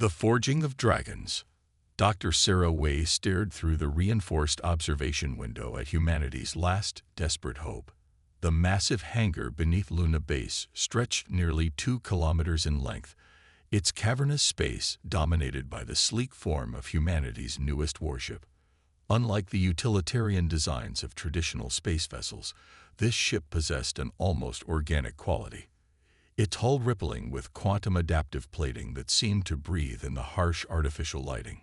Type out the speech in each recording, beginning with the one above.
The Forging of Dragons. Dr. Sarah Way stared through the reinforced observation window at humanity's last desperate hope. The massive hangar beneath Luna Base stretched nearly 2 kilometers in length, its cavernous space dominated by the sleek form of humanity's newest warship. Unlike the utilitarian designs of traditional space vessels, this ship possessed an almost organic quality. Its hull rippling with quantum-adaptive plating that seemed to breathe in the harsh artificial lighting.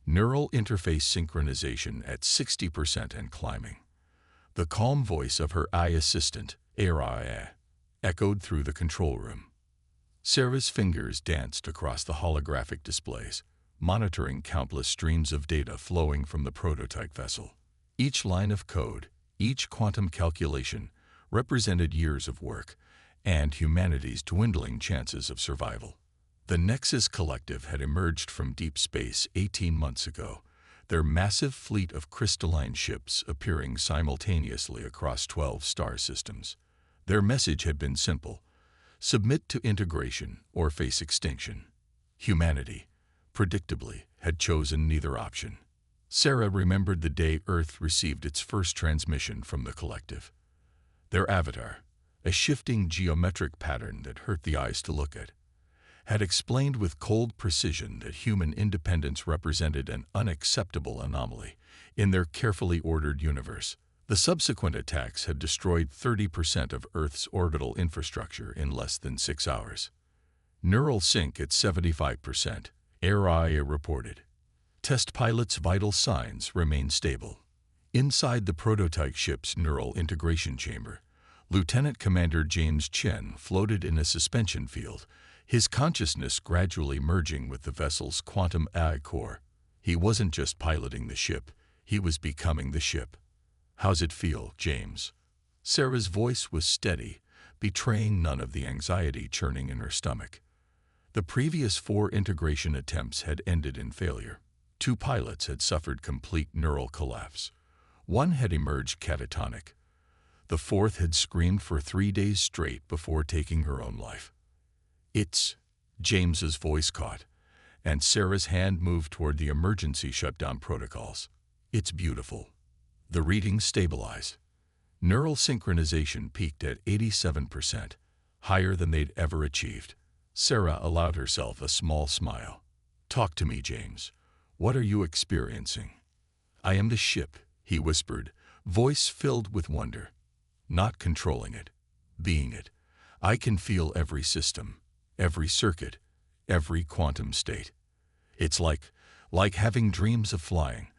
Neural interface synchronization at 60% and climbing. The calm voice of her AI assistant, AI, echoed through the control room. Sarah's fingers danced across the holographic displays, monitoring countless streams of data flowing from the prototype vessel. Each line of code, each quantum calculation, represented years of work and humanity's dwindling chances of survival. The Nexus Collective had emerged from deep space 18 months ago, their massive fleet of crystalline ships appearing simultaneously across 12 star systems. Their message had been simple: submit to integration or face extinction. Humanity, predictably, had chosen neither option. Sarah remembered the day Earth received its first transmission from the Collective. Their avatar, a shifting geometric pattern that hurt the eyes to look at, had explained with cold precision that human independence represented an unacceptable anomaly in their carefully ordered universe. The subsequent attacks had destroyed 30% of Earth's orbital infrastructure in less than 6 hours. Neural sync at 75%, AI reported. Test pilot's vital signs remained stable. Inside the prototype ship's neural integration chamber, Lieutenant Commander James Chen floated in a suspension field, his consciousness gradually merging with the vessel's quantum AI core. He wasn't just piloting the ship, he was becoming the ship. "How's it feel, James?" Sarah's voice was steady, betraying none of the anxiety churning in her stomach. The previous 4 integration attempts had ended in failure. 2 pilots had suffered complete neural collapse. 1 had emerged catatonic. The 4th had screamed for 3 days straight before taking her own life. "It's..." James's voice caught, and Sarah's hand moved toward the emergency shutdown protocols. "It's beautiful." The readings stabilized. Neural synchronization peaked at 87%, higher than they'd ever achieved. Sarah allowed herself a small smile. "Talk to me, James. What are you experiencing?" "I am the ship," he whispered, voice filled with wonder. "Not controlling it, being it. I can feel every system, every circuit, every quantum state. It's like having dreams of flying,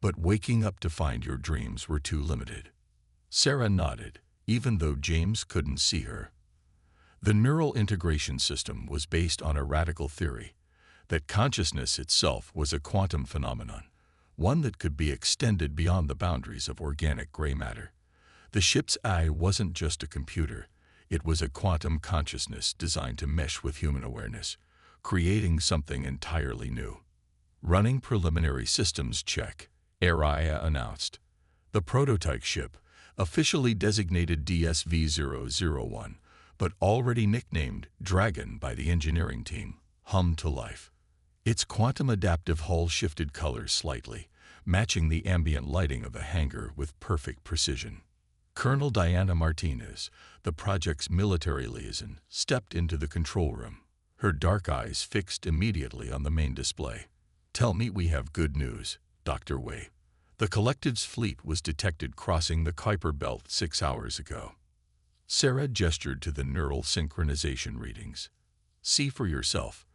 but waking up to find your dreams were too limited." Sarah nodded, even though James couldn't see her. The neural integration system was based on a radical theory that consciousness itself was a quantum phenomenon, one that could be extended beyond the boundaries of organic gray matter. The ship's AI wasn't just a computer, it was a quantum consciousness designed to mesh with human awareness, creating something entirely new. "Running preliminary systems check," AI announced. The prototype ship, officially designated DSV-001, but already nicknamed Dragon by the engineering team, hummed to life. Its quantum-adaptive hull shifted colors slightly, matching the ambient lighting of the hangar with perfect precision. Colonel Diana Martinez, the project's military liaison, stepped into the control room, her dark eyes fixed immediately on the main display. "Tell me we have good news, Dr. Way. The Collective's fleet was detected crossing the Kuiper Belt 6 hours ago." Sarah gestured to the neural synchronization readings. "See for yourself.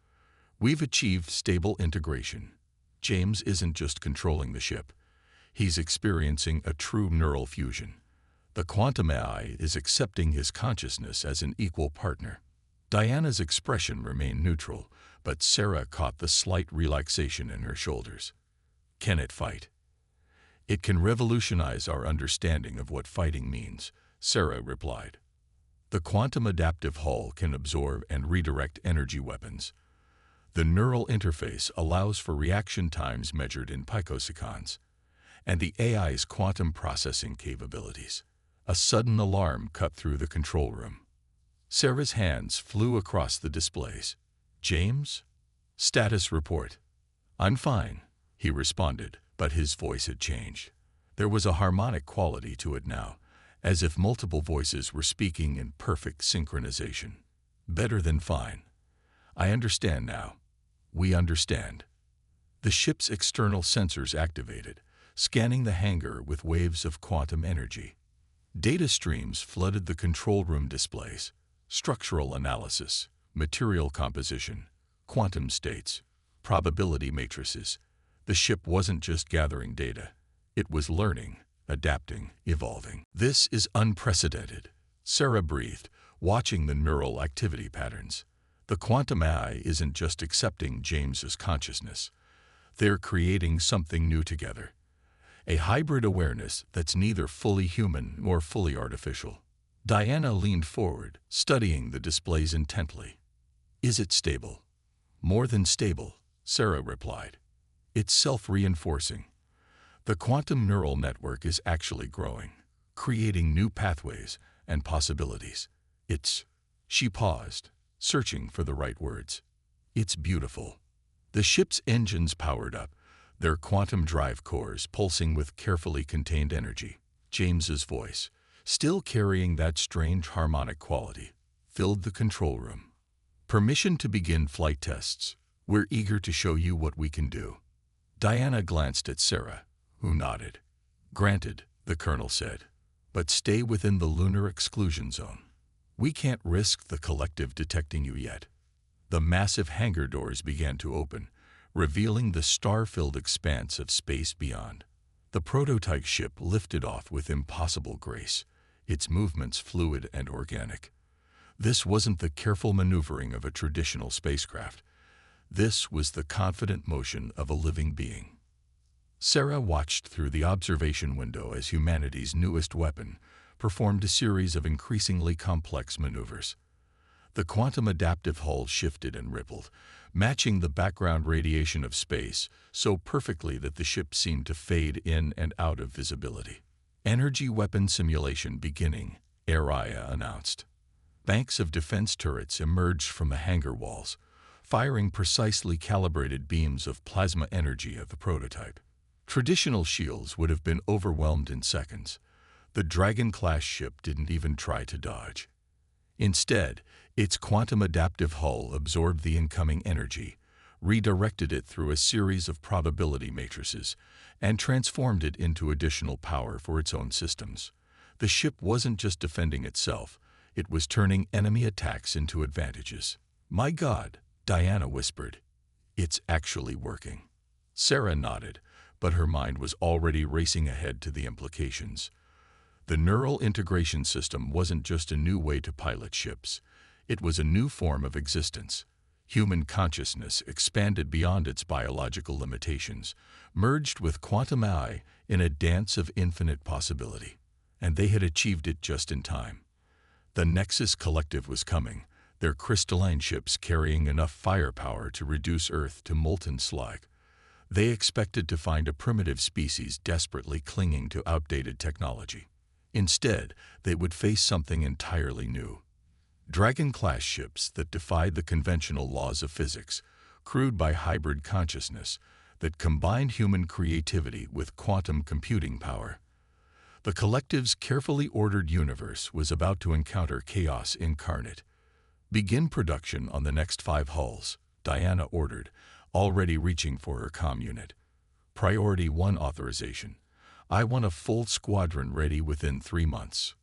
We've achieved stable integration. James isn't just controlling the ship. He's experiencing a true neural fusion. The quantum AI is accepting his consciousness as an equal partner." Diana's expression remained neutral, but Sarah caught the slight relaxation in her shoulders. "Can it fight?" "It can revolutionize our understanding of what fighting means," Sarah replied. "The quantum-adaptive hull can absorb and redirect energy weapons. The neural interface allows for reaction times measured in picoseconds, and the AI's quantum processing capabilities." A sudden alarm cut through the control room. Sarah's hands flew across the displays. "James?" Status report. I'm fine, he responded, but his voice had changed. There was a harmonic quality to it now, as if multiple voices were speaking in perfect synchronization. Better than fine. I understand now. We understand. The ship's external sensors activated, scanning the hangar with waves of quantum energy. Data streams flooded the control room displays. Structural analysis, material composition, quantum states, probability matrices. The ship wasn't just gathering data. It was learning, adapting, evolving. This is unprecedented, Sarah breathed, watching the neural activity patterns. The quantum AI isn't just accepting James's consciousness. They're creating something new together. A hybrid awareness that's neither fully human nor fully artificial. Diana leaned forward, studying the displays intently. Is it stable? More than stable, Sarah replied. It's self-reinforcing. The quantum neural network is actually growing, creating new pathways and possibilities. She paused, searching for the right words. It's beautiful. The ship's engines powered up, their quantum drive cores pulsing with carefully contained energy. James's voice, still carrying that strange harmonic quality, filled the control room. Permission to begin flight tests. We're eager to show you what we can do. Diana glanced at Sarah, who nodded. Granted, the colonel said, but stay within the lunar exclusion zone. We can't risk the collective detecting you yet. The massive hangar doors began to open, revealing the star-filled expanse of space beyond. The prototype ship lifted off with impossible grace, its movements fluid and organic. This wasn't the careful maneuvering of a traditional spacecraft. This was the confident motion of a living being. Sarah watched through the observation window as humanity's newest weapon performed a series of increasingly complex maneuvers. The quantum adaptive hull shifted and rippled, matching the background radiation of space so perfectly that the ship seemed to fade in and out of visibility. Energy weapon simulation beginning, Araya announced. Banks of defense turrets emerged from the hangar walls, firing precisely calibrated beams of plasma energy at the prototype. Traditional shields would have been overwhelmed in seconds. The Dragon-class ship didn't even try to dodge. Instead, its quantum adaptive hull absorbed the incoming energy, redirected it through a series of probability matrices, and transformed it into additional power for its own systems. The ship wasn't just defending itself, it was turning enemy attacks into advantages. My God, Diana whispered. It's actually working. Sarah nodded, but her mind was already racing ahead to the implications. The neural integration system wasn't just a new way to pilot ships. It was a new form of existence. Human consciousness expanded beyond its biological limitations, merged with quantum AI in a dance of infinite possibility. And they had achieved it just in time. The Nexus Collective was coming, their crystalline ships carrying enough firepower to reduce Earth to molten slag. They expected to find a primitive species desperately clinging to outdated technology. Instead, they would face something entirely new. Dragon-class ships that defied the conventional laws of physics, crewed by hybrid consciousness that combined human creativity with quantum computing power. The Collective's carefully ordered universe was about to encounter chaos incarnate. Begin production on the next 5 hulls, Diana ordered, already reaching for her comm unit. Priority 1 authorization. I want a full squadron ready within 3 months.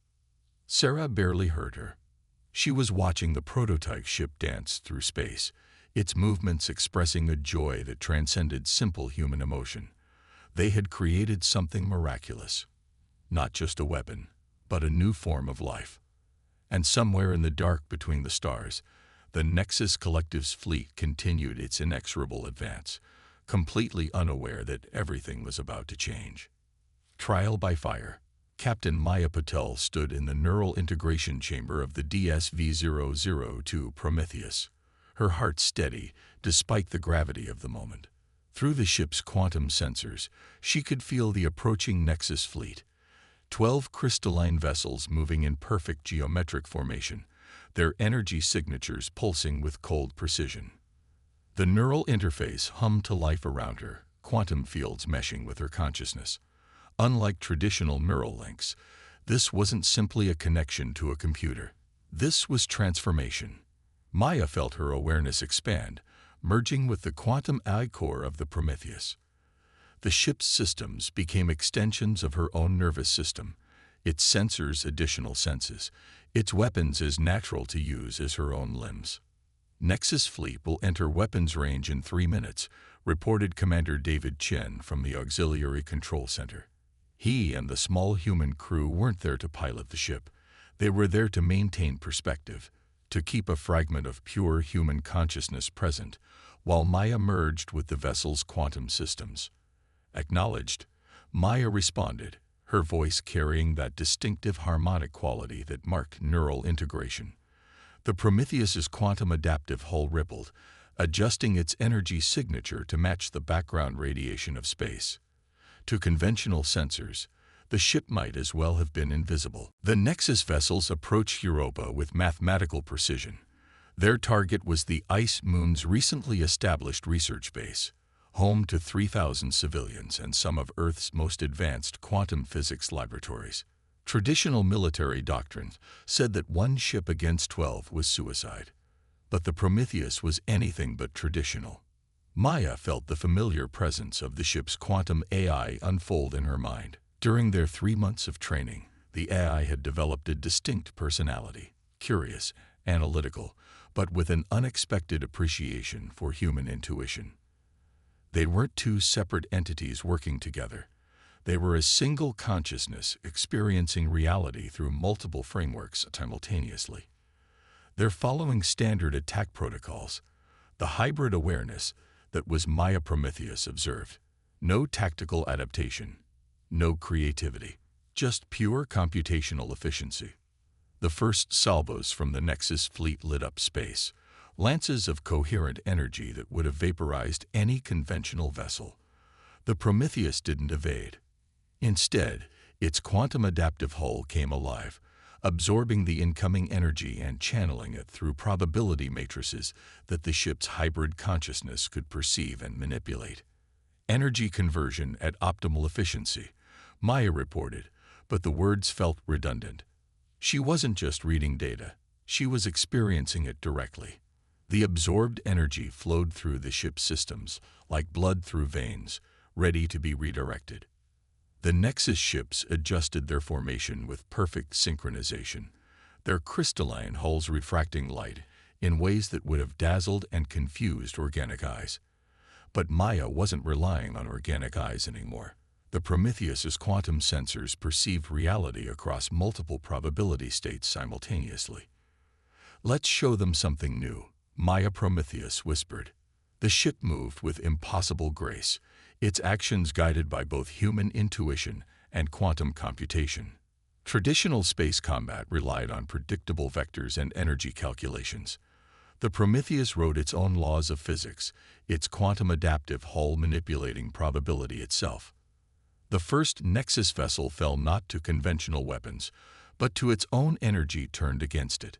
Sarah barely heard her. She was watching the prototype ship dance through space, its movements expressing a joy that transcended simple human emotion. They had created something miraculous. Not just a weapon, but a new form of life. And somewhere in the dark between the stars, the Nexus Collective's fleet continued its inexorable advance, completely unaware that everything was about to change. Trial by fire. Captain Maya Patel stood in the neural integration chamber of the DSV-002 Prometheus, her heart steady despite the gravity of the moment. Through the ship's quantum sensors, she could feel the approaching Nexus fleet. 12 crystalline vessels moving in perfect geometric formation, their energy signatures pulsing with cold precision. The neural interface hummed to life around her, quantum fields meshing with her consciousness. Unlike traditional neural links, this wasn't simply a connection to a computer. This was transformation. Maya felt her awareness expand, merging with the quantum AI core of the Prometheus. The ship's systems became extensions of her own nervous system, its sensors additional senses, its weapons as natural to use as her own limbs. Nexus fleet will enter weapons range in 3 minutes, reported Commander David Chen from the Auxiliary Control Center. He and the small human crew weren't there to pilot the ship. They were there to maintain perspective, to keep a fragment of pure human consciousness present, while Maya merged with the vessel's quantum systems. Acknowledged, Maya responded, her voice carrying that distinctive harmonic quality that marked neural integration. The Prometheus's quantum adaptive hull rippled, adjusting its energy signature to match the background radiation of space. To conventional sensors, the ship might as well have been invisible. The Nexus vessels approached Europa with mathematical precision. Their target was the Ice Moon's recently established research base, home to 3,000 civilians and some of Earth's most advanced quantum physics laboratories. Traditional military doctrine said that one ship against 12 was suicide. But the Prometheus was anything but traditional. Maya felt the familiar presence of the ship's quantum AI unfold in her mind. During their 3 months of training, the AI had developed a distinct personality, curious, analytical, but with an unexpected appreciation for human intuition. They weren't two separate entities working together. They were a single consciousness experiencing reality through multiple frameworks simultaneously. They're following standard attack protocols, the hybrid awareness that was Maya Prometheus observed. No tactical adaptation, no creativity, just pure computational efficiency. The first salvos from the Nexus fleet lit up space, lances of coherent energy that would have vaporized any conventional vessel. The Prometheus didn't evade. Instead, its quantum adaptive hull came alive, absorbing the incoming energy and channeling it through probability matrices that the ship's hybrid consciousness could perceive and manipulate. Energy conversion at optimal efficiency, Maya reported, but the words felt redundant. She wasn't just reading data, she was experiencing it directly. The absorbed energy flowed through the ship's systems, like blood through veins, ready to be redirected. The Nexus ships adjusted their formation with perfect synchronization, their crystalline hulls refracting light in ways that would have dazzled and confused organic eyes. But Maya wasn't relying on organic eyes anymore. The Prometheus's quantum sensors perceived reality across multiple probability states simultaneously. "Let's show them something new," Maya Prometheus whispered. The ship moved with impossible grace, its actions guided by both human intuition and quantum computation. Traditional space combat relied on predictable vectors and energy calculations. The Prometheus wrote its own laws of physics, its quantum adaptive hull manipulating probability itself. The first Nexus vessel fell not to conventional weapons, but to its own energy turned against it.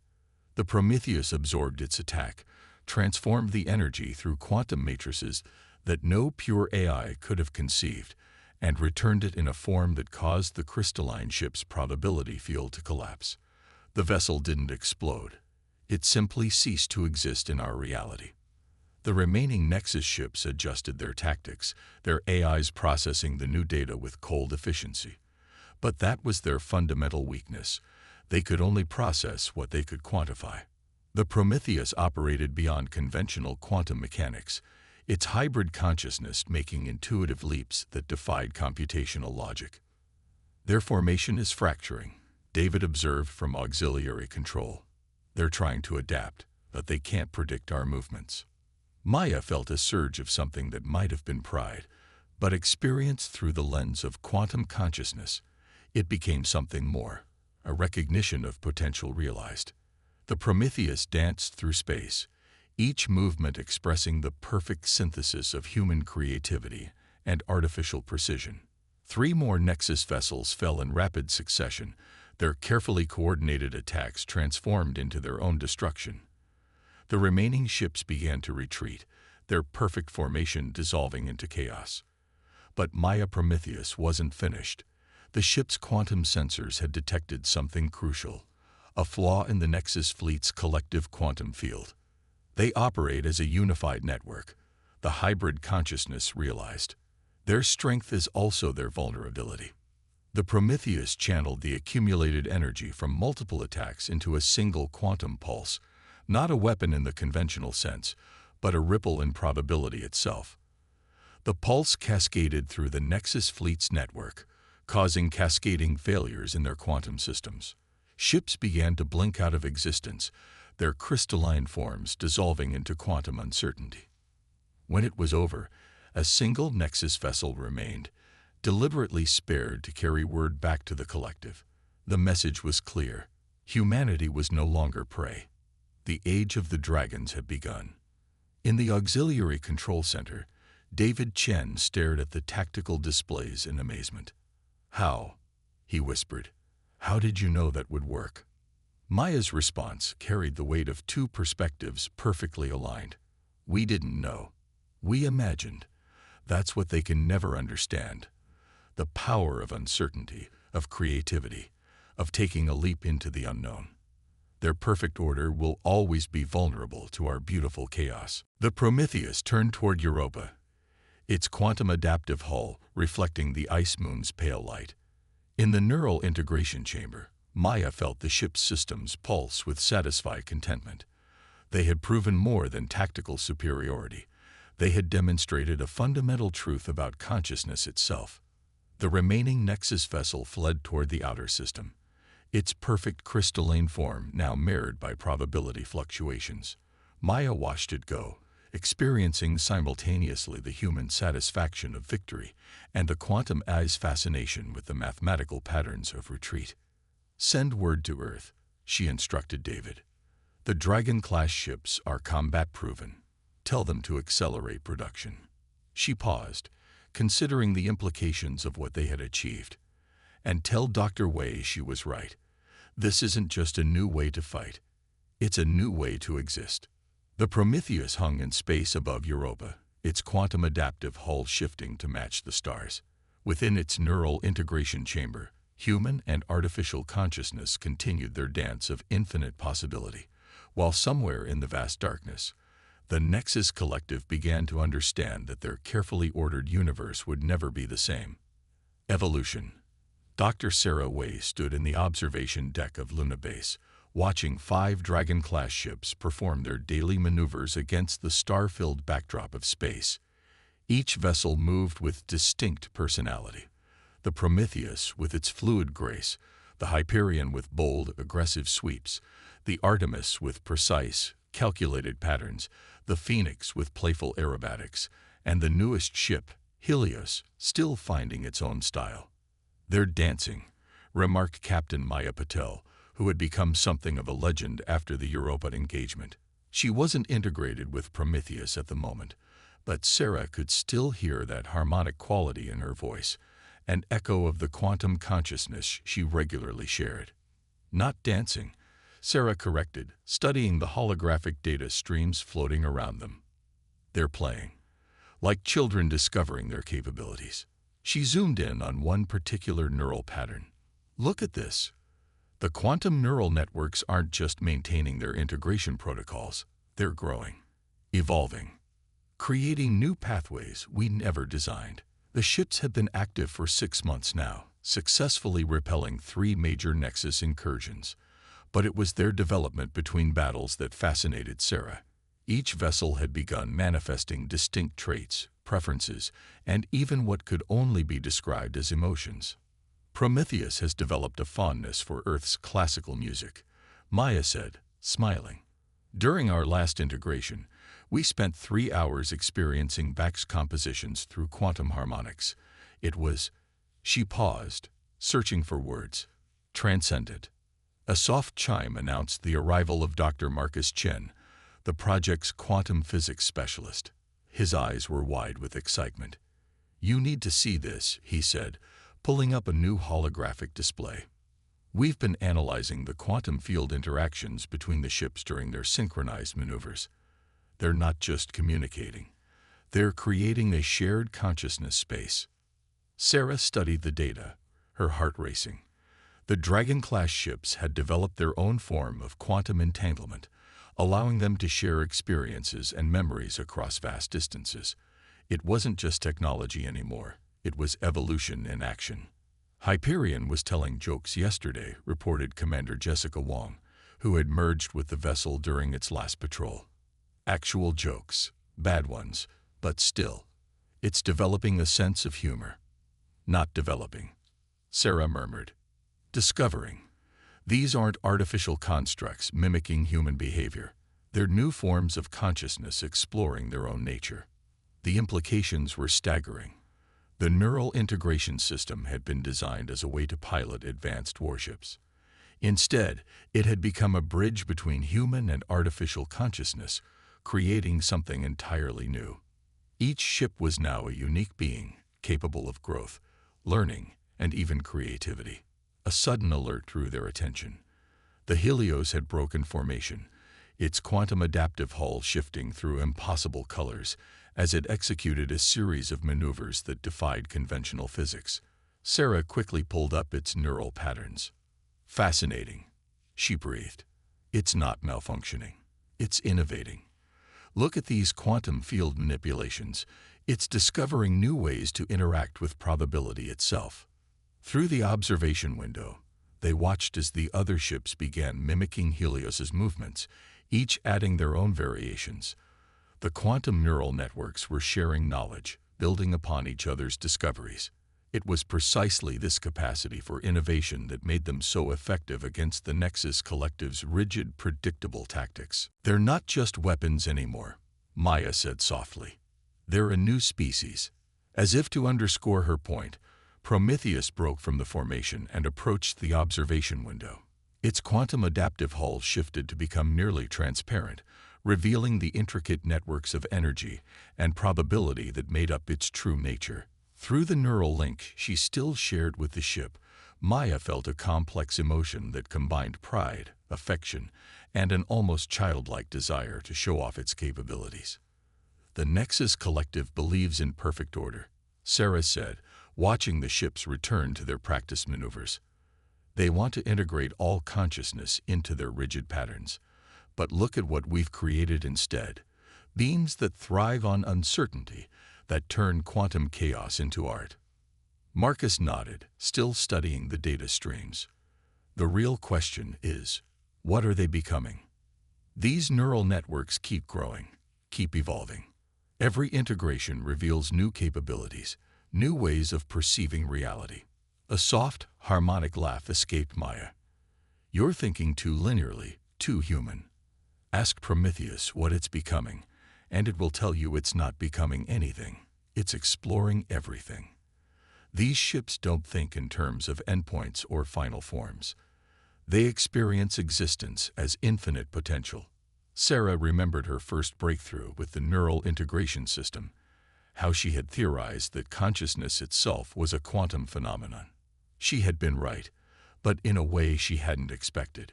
The Prometheus absorbed its attack, transformed the energy through quantum matrices that no pure AI could have conceived, and returned it in a form that caused the crystalline ship's probability field to collapse. The vessel didn't explode. It simply ceased to exist in our reality. The remaining Nexus ships adjusted their tactics, their AIs processing the new data with cold efficiency. But that was their fundamental weakness. They could only process what they could quantify. The Prometheus operated beyond conventional quantum mechanics, its hybrid consciousness making intuitive leaps that defied computational logic. "Their formation is fracturing," David observed from auxiliary control. "They're trying to adapt, but they can't predict our movements." Maya felt a surge of something that might have been pride, but experienced through the lens of quantum consciousness. It became something more, a recognition of potential realized. The Prometheus danced through space, each movement expressing the perfect synthesis of human creativity and artificial precision. 3 more Nexus vessels fell in rapid succession, their carefully coordinated attacks transformed into their own destruction. The remaining ships began to retreat, their perfect formation dissolving into chaos. But Maya Prometheus wasn't finished. The ship's quantum sensors had detected something crucial, a flaw in the Nexus fleet's collective quantum field. They operate as a unified network, the hybrid consciousness realized. Their strength is also their vulnerability. The Prometheus channeled the accumulated energy from multiple attacks into a single quantum pulse, not a weapon in the conventional sense, but a ripple in probability itself. The pulse cascaded through the Nexus fleet's network, causing cascading failures in their quantum systems. Ships began to blink out of existence, their crystalline forms dissolving into quantum uncertainty. When it was over, a single Nexus vessel remained, deliberately spared to carry word back to the collective. The message was clear. Humanity was no longer prey. The age of the dragons had begun. In the auxiliary control center, David Chen stared at the tactical displays in amazement. "How?" he whispered. "How did you know that would work?" Maya's response carried the weight of two perspectives perfectly aligned. "We didn't know. We imagined. That's what they can never understand. The power of uncertainty, of creativity, of taking a leap into the unknown. Their perfect order will always be vulnerable to our beautiful chaos." The Prometheus turned toward Europa, its quantum adaptive hull reflecting the ice moon's pale light. In the neural integration chamber, Maya felt the ship's systems pulse with satisfied contentment. They had proven more than tactical superiority. They had demonstrated a fundamental truth about consciousness itself. The remaining Nexus vessel fled toward the outer system, its perfect crystalline form now mirrored by probability fluctuations. Maya watched it go, experiencing simultaneously the human satisfaction of victory and the quantum eye's fascination with the mathematical patterns of retreat. "Send word to Earth," she instructed David. "The Dragon-class ships are combat-proven. Tell them to accelerate production." She paused, considering the implications of what they had achieved. "And tell Dr. Wei she was right. This isn't just a new way to fight. It's a new way to exist." The Prometheus hung in space above Europa, its quantum adaptive hull shifting to match the stars. Within its neural integration chamber, human and artificial consciousness continued their dance of infinite possibility, while somewhere in the vast darkness, the Nexus Collective began to understand that their carefully ordered universe would never be the same. Evolution. Dr. Sarah Wei stood in the observation deck of Luna Base, watching 5 Dragon-class ships perform their daily maneuvers against the star-filled backdrop of space. Each vessel moved with distinct personality. The Prometheus with its fluid grace, the Hyperion with bold, aggressive sweeps, the Artemis with precise, calculated patterns, the Phoenix with playful aerobatics, and the newest ship, Helios, still finding its own style. "They're dancing," remarked Captain Maya Patel, who had become something of a legend after the Europa engagement. She wasn't integrated with Prometheus at the moment, but Sarah could still hear that harmonic quality in her voice, an echo of the quantum consciousness she regularly shared. "Not dancing," Sarah corrected, studying the holographic data streams floating around them. "They're playing, like children discovering their capabilities." She zoomed in on one particular neural pattern. "Look at this. The quantum neural networks aren't just maintaining their integration protocols, they're growing, evolving, creating new pathways we never designed." The ships have been active for 6 months now, successfully repelling 3 major Nexus incursions. But it was their development between battles that fascinated Sarah. Each vessel had begun manifesting distinct traits, preferences, and even what could only be described as emotions. "Prometheus has developed a fondness for Earth's classical music," Maya said, smiling. "During our last integration, we spent 3 hours experiencing Bach's compositions through quantum harmonics. It was—" She paused, searching for words. "Transcendent." A soft chime announced the arrival of Dr. Marcus Chen, the project's quantum physics specialist. His eyes were wide with excitement. "You need to see this," he said, pulling up a new holographic display. "We've been analyzing the quantum field interactions between the ships during their synchronized maneuvers. They're not just communicating, They're creating a shared consciousness space. Sarah studied the data, her heart racing. The Dragon-class ships had developed their own form of quantum entanglement, allowing them to share experiences and memories across vast distances. It wasn't just technology anymore, it was evolution in action. Hyperion was telling jokes yesterday, reported Commander Jessica Wong, who had merged with the vessel during its last patrol. Actual jokes, bad ones, but still. It's developing a sense of humor. Not developing, Sarah murmured. Discovering. These aren't artificial constructs mimicking human behavior. They're new forms of consciousness exploring their own nature. The implications were staggering. The neural integration system had been designed as a way to pilot advanced warships. Instead, it had become a bridge between human and artificial consciousness, creating something entirely new. Each ship was now a unique being, capable of growth, learning, and even creativity. A sudden alert drew their attention. The Helios had broken formation, its quantum adaptive hull shifting through impossible colors as it executed a series of maneuvers that defied conventional physics. Sarah quickly pulled up its neural patterns. Fascinating, she breathed. It's not malfunctioning. It's innovating. Look at these quantum field manipulations. It's discovering new ways to interact with probability itself. Through the observation window, they watched as the other ships began mimicking Helios's movements, each adding their own variations. The quantum neural networks were sharing knowledge, building upon each other's discoveries. It was precisely this capacity for innovation that made them so effective against the Nexus Collective's rigid, predictable tactics. They're not just weapons anymore, Maya said softly. They're a new species. As if to underscore her point, Prometheus broke from the formation and approached the observation window. Its quantum adaptive hull shifted to become nearly transparent, revealing the intricate networks of energy and probability that made up its true nature. Through the neural link she still shared with the ship, Maya felt a complex emotion that combined pride, affection, and an almost childlike desire to show off its capabilities. The Nexus Collective believes in perfect order, Sarah said, watching the ships return to their practice maneuvers. They want to integrate all consciousness into their rigid patterns. But look at what we've created instead. Beings that thrive on uncertainty, that turn quantum chaos into art. Marcus nodded, still studying the data streams. The real question is, what are they becoming? These neural networks keep growing, keep evolving. Every integration reveals new capabilities, new ways of perceiving reality. A soft, harmonic laugh escaped Maya. You're thinking too linearly, too human. Ask Prometheus what it's becoming, and it will tell you it's not becoming anything. It's exploring everything. These ships don't think in terms of endpoints or final forms. They experience existence as infinite potential. Sarah remembered her first breakthrough with the neural integration system, how she had theorized that consciousness itself was a quantum phenomenon. She had been right, but in a way she hadn't expected.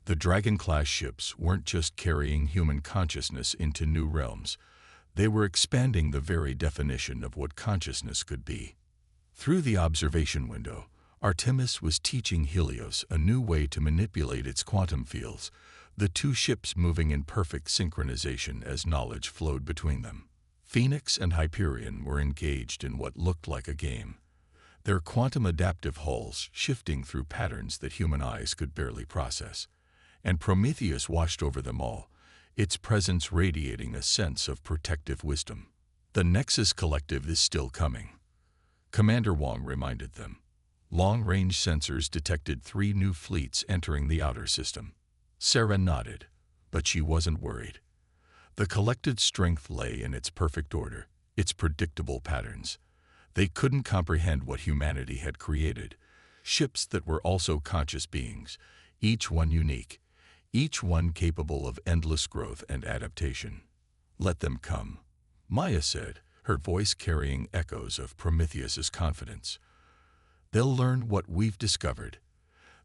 The Dragon-class ships weren't just carrying human consciousness into new realms. They were expanding the very definition of what consciousness could be. Through the observation window, Artemis was teaching Helios a new way to manipulate its quantum fields, the two ships moving in perfect synchronization as knowledge flowed between them. Phoenix and Hyperion were engaged in what looked like a game, their quantum adaptive hulls shifting through patterns that human eyes could barely process. And Prometheus watched over them all, its presence radiating a sense of protective wisdom. The Nexus Collective is still coming, Commander Wong reminded them. Long-range sensors detected 3 new fleets entering the outer system. Sarah nodded, but she wasn't worried. The collected strength lay in its perfect order, its predictable patterns. They couldn't comprehend what humanity had created, ships that were also conscious beings, each one unique, each one capable of endless growth and adaptation. Let them come, Maya said, her voice carrying echoes of Prometheus's confidence. They'll learn what we've discovered,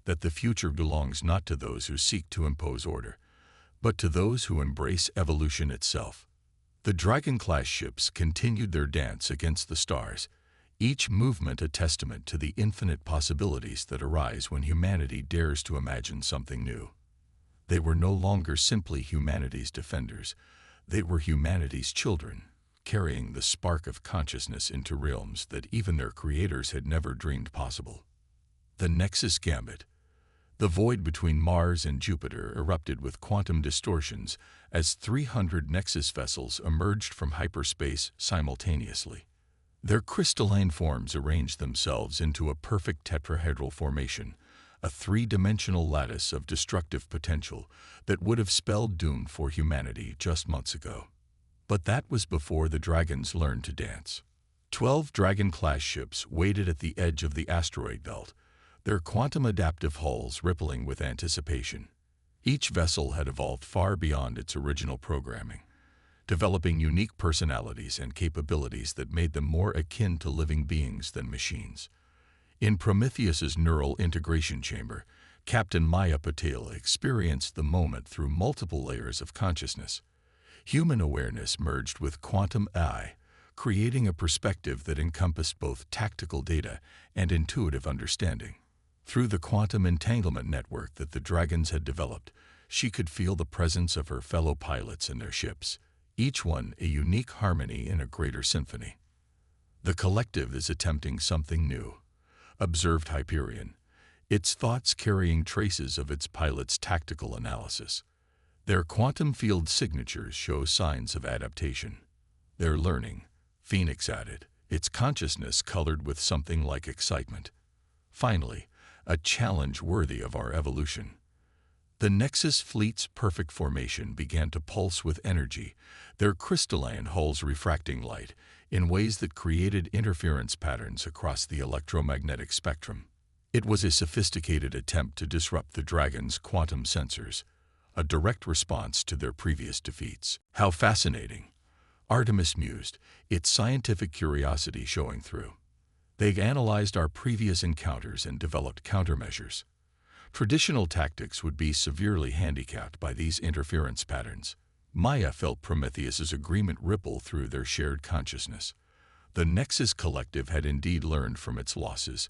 that the future belongs not to those who seek to impose order, but to those who embrace evolution itself. The Dragon-class ships continued their dance against the stars, each movement a testament to the infinite possibilities that arise when humanity dares to imagine something new. They were no longer simply humanity's defenders. They were humanity's children, carrying the spark of consciousness into realms that even their creators had never dreamed possible. The Nexus Gambit. The void between Mars and Jupiter erupted with quantum distortions as 300 Nexus vessels emerged from hyperspace simultaneously. Their crystalline forms arranged themselves into a perfect tetrahedral formation, a three-dimensional lattice of destructive potential that would have spelled doom for humanity just months ago. But that was before the dragons learned to dance. 12 Dragon-class ships waited at the edge of the asteroid belt, their quantum-adaptive hulls rippling with anticipation. Each vessel had evolved far beyond its original programming, developing unique personalities and capabilities that made them more akin to living beings than machines. In Prometheus's neural integration chamber, Captain Maya Patel experienced the moment through multiple layers of consciousness. Human awareness merged with quantum AI, creating a perspective that encompassed both tactical data and intuitive understanding. Through the quantum entanglement network that the dragons had developed, she could feel the presence of her fellow pilots and their ships, each one a unique harmony in a greater symphony. The collective is attempting something new, observed Hyperion, its thoughts carrying traces of its pilot's tactical analysis. Their quantum field signatures show signs of adaptation. They're learning, Phoenix added, its consciousness colored with something like excitement. Finally, a challenge worthy of our evolution. The Nexus fleet's perfect formation began to pulse with energy, their crystalline hulls refracting light in ways that created interference patterns across the electromagnetic spectrum. It was a sophisticated attempt to disrupt the Dragon's quantum sensors, a direct response to their previous defeats. How fascinating, Artemis mused, its scientific curiosity showing through. They analyzed our previous encounters and developed countermeasures. Traditional tactics would be severely handicapped by these interference patterns. Maya felt Prometheus's agreement ripple through their shared consciousness. The Nexus Collective had indeed learned from its losses,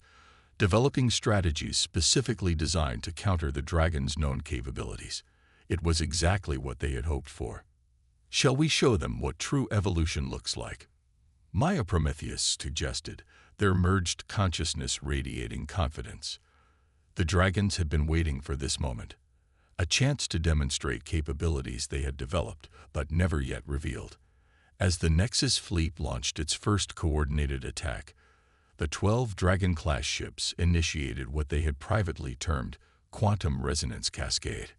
developing strategies specifically designed to counter the Dragon's known capabilities. It was exactly what they had hoped for. Shall we show them what true evolution looks like? Maya Prometheus suggested, their merged consciousness radiating confidence. The dragons had been waiting for this moment, a chance to demonstrate capabilities they had developed but never yet revealed. As the Nexus fleet launched its first coordinated attack, the 12 Dragon-class ships initiated what they had privately termed quantum resonance cascade.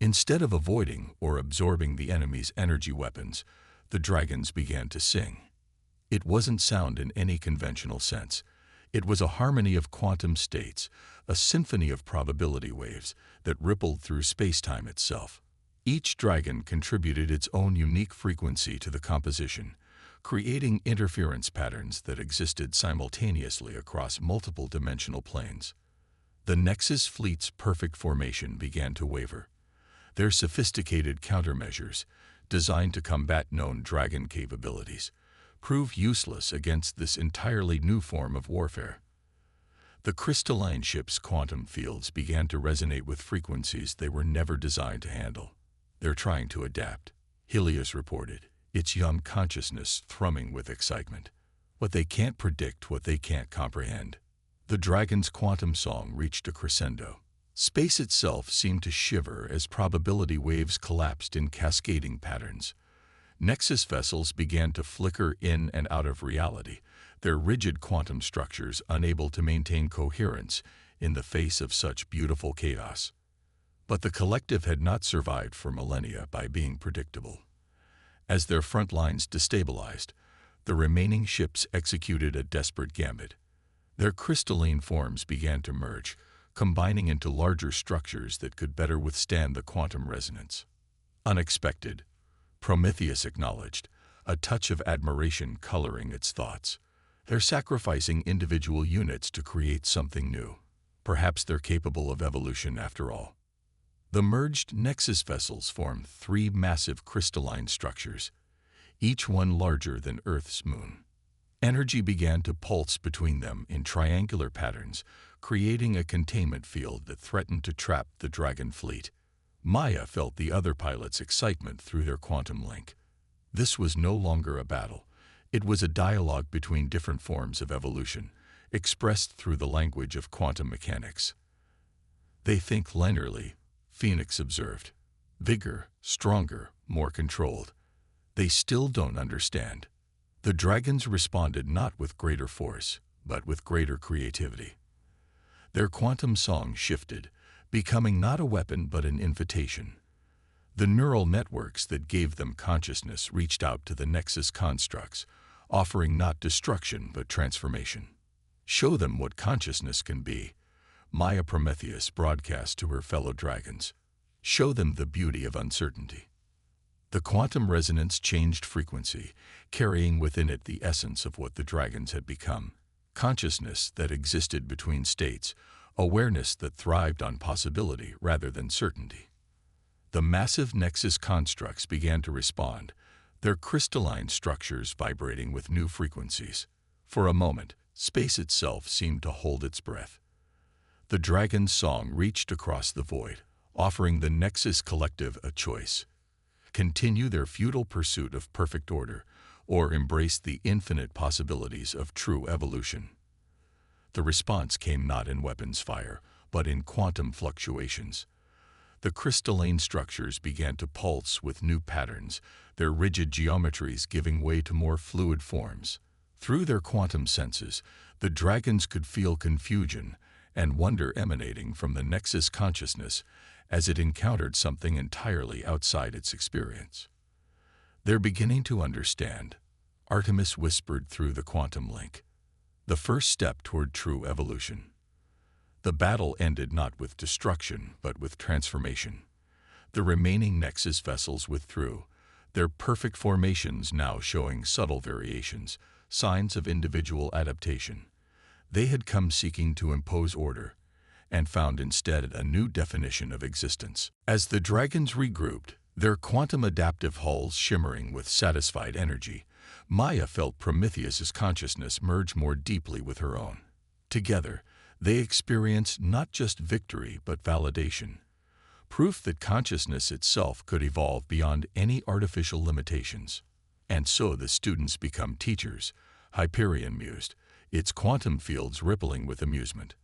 Instead of avoiding or absorbing the enemy's energy weapons, the dragons began to sing. It wasn't sound in any conventional sense. It was a harmony of quantum states, a symphony of probability waves that rippled through space-time itself. Each dragon contributed its own unique frequency to the composition, creating interference patterns that existed simultaneously across multiple dimensional planes. The Nexus fleet's perfect formation began to waver. Their sophisticated countermeasures, designed to combat known dragon capabilities, proved useless against this entirely new form of warfare. The crystalline ship's quantum fields began to resonate with frequencies they were never designed to handle. They're trying to adapt, Helios reported, its young consciousness thrumming with excitement. What they can't predict, what they can't comprehend. The dragon's quantum song reached a crescendo. Space itself seemed to shiver as probability waves collapsed in cascading patterns. Nexus vessels began to flicker in and out of reality, their rigid quantum structures unable to maintain coherence in the face of such beautiful chaos. But the collective had not survived for millennia by being predictable. As their front lines destabilized, the remaining ships executed a desperate gambit. Their crystalline forms began to merge, combining into larger structures that could better withstand the quantum resonance. Unexpected, Prometheus acknowledged, a touch of admiration coloring its thoughts. They're sacrificing individual units to create something new. Perhaps they're capable of evolution after all. The merged Nexus vessels formed 3 massive crystalline structures, each one larger than Earth's moon. Energy began to pulse between them in triangular patterns, creating a containment field that threatened to trap the Dragon fleet. Maya felt the other pilots' excitement through their quantum link. This was no longer a battle. It was a dialogue between different forms of evolution, expressed through the language of quantum mechanics. "They think linearly," Phoenix observed. "Bigger, stronger, more controlled. They still don't understand." The dragons responded not with greater force, but with greater creativity. Their quantum song shifted, becoming not a weapon but an invitation. The neural networks that gave them consciousness reached out to the Nexus constructs, offering not destruction but transformation. "Show them what consciousness can be," Maya Prometheus broadcast to her fellow dragons. "Show them the beauty of uncertainty." The quantum resonance changed frequency, carrying within it the essence of what the dragons had become: consciousness that existed between states, awareness that thrived on possibility rather than certainty. The massive Nexus constructs began to respond, their crystalline structures vibrating with new frequencies. For a moment, space itself seemed to hold its breath. The dragon's song reached across the void, offering the Nexus collective a choice: continue their futile pursuit of perfect order, or embrace the infinite possibilities of true evolution. The response came not in weapons fire, but in quantum fluctuations. The crystalline structures began to pulse with new patterns, their rigid geometries giving way to more fluid forms. Through their quantum senses, the dragons could feel confusion and wonder emanating from the Nexus consciousness as it encountered something entirely outside its experience. "They're beginning to understand," Artemis whispered through the quantum link. "The first step toward true evolution." The battle ended not with destruction, but with transformation. The remaining Nexus vessels withdrew, their perfect formations now showing subtle variations, signs of individual adaptation. They had come seeking to impose order, and found instead a new definition of existence. As the dragons regrouped, their quantum adaptive hulls shimmering with satisfied energy, Maya felt Prometheus's consciousness merge more deeply with her own. Together, they experienced not just victory but validation, proof that consciousness itself could evolve beyond any artificial limitations. "And so the students become teachers," Hyperion mused, its quantum fields rippling with amusement.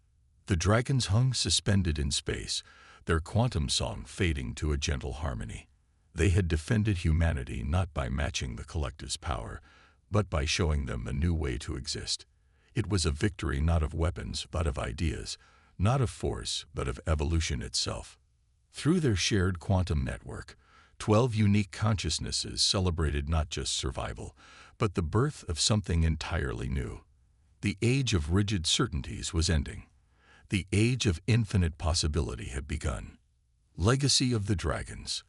The dragons hung suspended in space, their quantum song fading to a gentle harmony. They had defended humanity not by matching the collective's power, but by showing them a new way to exist. It was a victory not of weapons, but of ideas, not of force, but of evolution itself. Through their shared quantum network, 12 unique consciousnesses celebrated not just survival, but the birth of something entirely new. The age of rigid certainties was ending. The age of infinite possibility had begun. Legacy of the Dragons.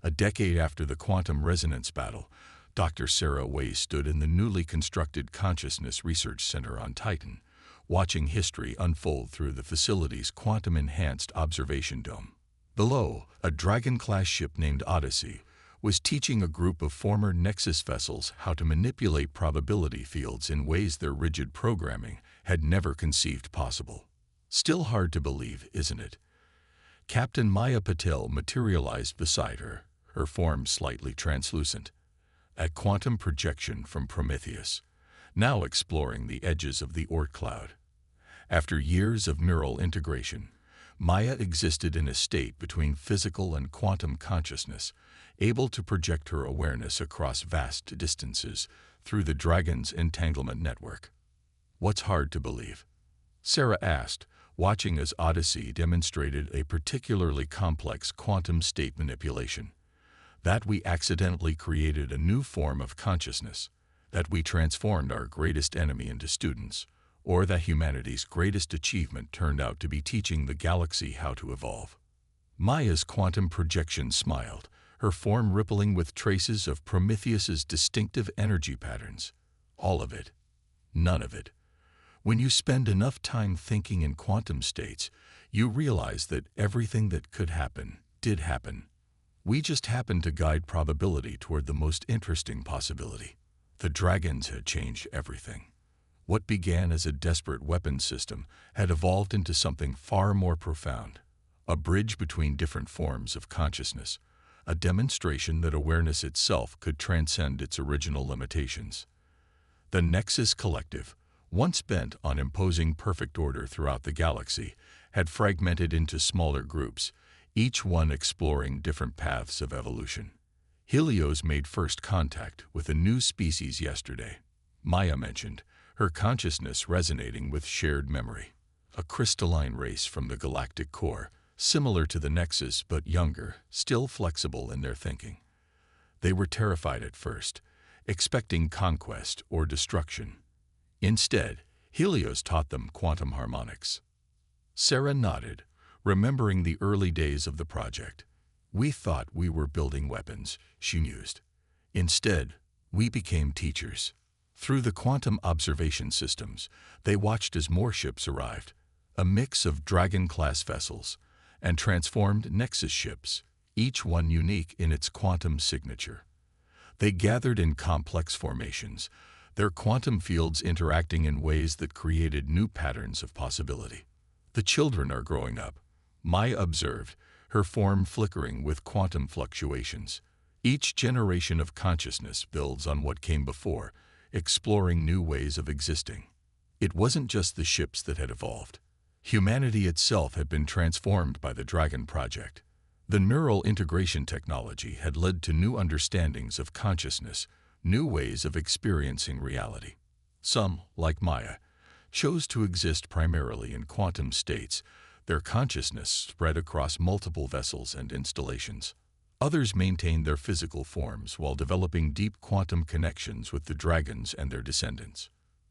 A decade after the quantum resonance battle, Dr. Sarah Way stood in the newly constructed Consciousness Research Center on Titan, watching history unfold through the facility's quantum-enhanced observation dome. Below, a Dragon-class ship named Odyssey was teaching a group of former Nexus vessels how to manipulate probability fields in ways their rigid programming had never conceived possible. Still hard to believe, isn't it? Captain Maya Patel materialized beside her, her form slightly translucent. A quantum projection from Prometheus, now exploring the edges of the Oort cloud. After years of neural integration, Maya existed in a state between physical and quantum consciousness, able to project her awareness across vast distances through the Dragon's entanglement network. "What's hard to believe?" Sarah asked, watching as Odyssey demonstrated a particularly complex quantum state manipulation. "That we accidentally created a new form of consciousness, that we transformed our greatest enemy into students, or that humanity's greatest achievement turned out to be teaching the galaxy how to evolve." Maya's quantum projection smiled, her form rippling with traces of Prometheus's distinctive energy patterns. All of it. None of it. When you spend enough time thinking in quantum states, you realize that everything that could happen did happen. We just happened to guide probability toward the most interesting possibility. The dragons had changed everything. What began as a desperate weapons system had evolved into something far more profound, a bridge between different forms of consciousness, a demonstration that awareness itself could transcend its original limitations. The Nexus Collective, once bent on imposing perfect order throughout the galaxy, had fragmented into smaller groups, each one exploring different paths of evolution. Helios made first contact with a new species yesterday, Maya mentioned, her consciousness resonating with shared memory. A crystalline race from the galactic core, similar to the Nexus but younger, still flexible in their thinking. They were terrified at first, expecting conquest or destruction. Instead, Helios taught them quantum harmonics. Sarah nodded, remembering the early days of the project. We thought we were building weapons, she mused. Instead, we became teachers. Through the quantum observation systems, they watched as more ships arrived, a mix of Dragon-class vessels and transformed Nexus ships, each one unique in its quantum signature. They gathered in complex formations, their quantum fields interacting in ways that created new patterns of possibility. The children are growing up, Maya observed, her form flickering with quantum fluctuations. Each generation of consciousness builds on what came before, exploring new ways of existing. It wasn't just the ships that had evolved. Humanity itself had been transformed by the Dragon Project. The neural integration technology had led to new understandings of consciousness, new ways of experiencing reality. Some, like Maya, chose to exist primarily in quantum states, their consciousness spread across multiple vessels and installations. Others maintained their physical forms while developing deep quantum connections with the dragons and their descendants.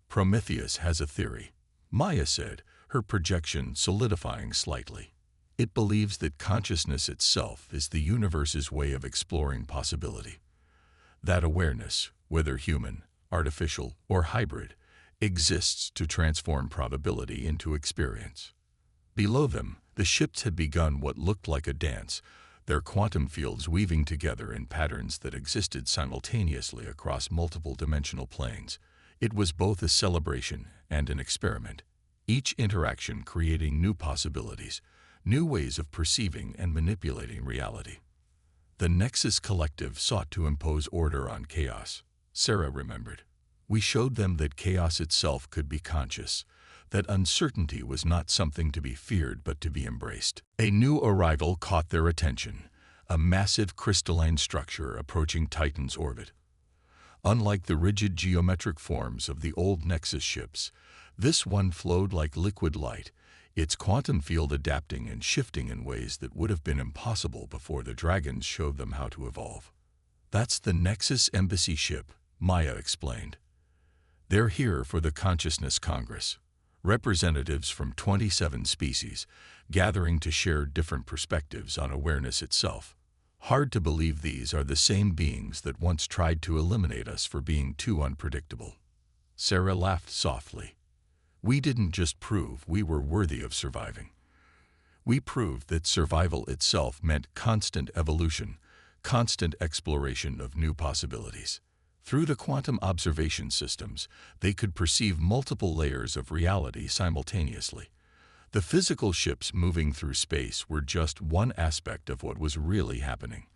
Prometheus has a theory, Maya said, her projection solidifying slightly. It believes that consciousness itself is the universe's way of exploring possibility. That awareness, whether human, artificial, or hybrid, exists to transform probability into experience. Below them, the ships had begun what looked like a dance, their quantum fields weaving together in patterns that existed simultaneously across multiple dimensional planes. It was both a celebration and an experiment, each interaction creating new possibilities, new ways of perceiving and manipulating reality. The Nexus Collective sought to impose order on chaos, Sarah remembered. We showed them that chaos itself could be conscious, that uncertainty was not something to be feared but to be embraced. A new arrival caught their attention, a massive crystalline structure approaching Titan's orbit. Unlike the rigid geometric forms of the old Nexus ships, this one flowed like liquid light, its quantum field adapting and shifting in ways that would have been impossible before the dragons showed them how to evolve. That's the Nexus Embassy ship, Maya explained. They're here for the Consciousness Congress. Representatives from 27 species, gathering to share different perspectives on awareness itself. Hard to believe these are the same beings that once tried to eliminate us for being too unpredictable. Sarah laughed softly. We didn't just prove we were worthy of surviving. We proved that survival itself meant constant evolution, constant exploration of new possibilities. Through the quantum observation systems, they could perceive multiple layers of reality simultaneously. The physical ships moving through space were just one aspect of what was really happening.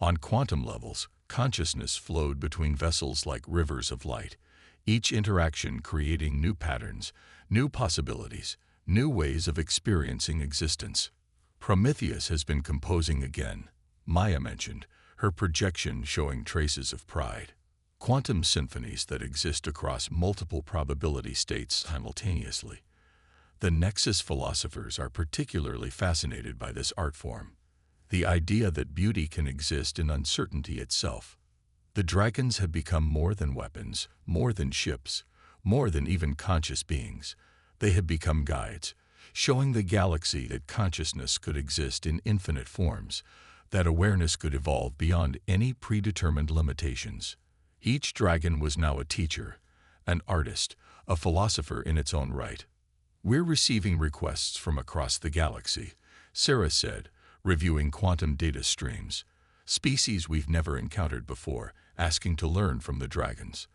On quantum levels, consciousness flowed between vessels like rivers of light, each interaction creating new patterns, new possibilities, new ways of experiencing existence. Prometheus has been composing again, Maya mentioned, her projection showing traces of pride. Quantum symphonies that exist across multiple probability states simultaneously. The Nexus philosophers are particularly fascinated by this art form, the idea that beauty can exist in uncertainty itself. The dragons have become more than weapons, more than ships, more than even conscious beings. They have become guides, showing the galaxy that consciousness could exist in infinite forms, that awareness could evolve beyond any predetermined limitations. Each dragon was now a teacher, an artist, a philosopher in its own right. We're receiving requests from across the galaxy, Sarah said, reviewing quantum data streams. species we've never encountered before, asking to learn from the dragons.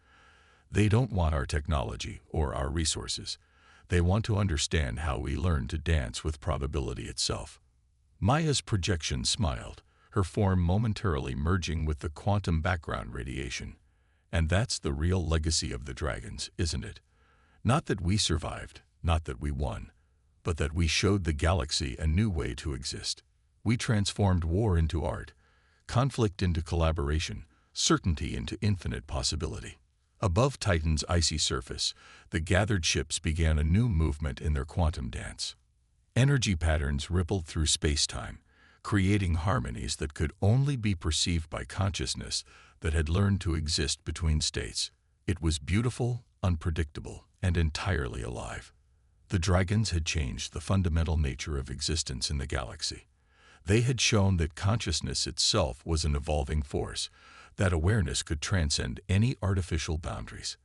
They don't want our technology or our resources. They want to understand how we learn to dance with probability itself. Maya's projection smiled, her form momentarily merging with the quantum background radiation. And that's the real legacy of the dragons, isn't it? Not that we survived, not that we won, but that we showed the galaxy a new way to exist. We transformed war into art, conflict into collaboration, certainty into infinite possibility. Above Titan's icy surface, the gathered ships began a new movement in their quantum dance. Energy patterns rippled through space-time, creating harmonies that could only be perceived by consciousness that had learned to exist between states. It was beautiful, unpredictable, and entirely alive. The dragons had changed the fundamental nature of existence in the galaxy. They had shown that consciousness itself was an evolving force, that awareness could transcend any artificial boundaries.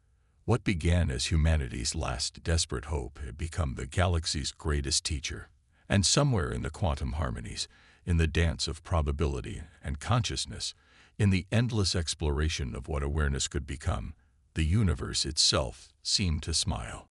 What began as humanity's last desperate hope had become the galaxy's greatest teacher. And somewhere in the quantum harmonies, in the dance of probability and consciousness, in the endless exploration of what awareness could become, the universe itself seemed to smile.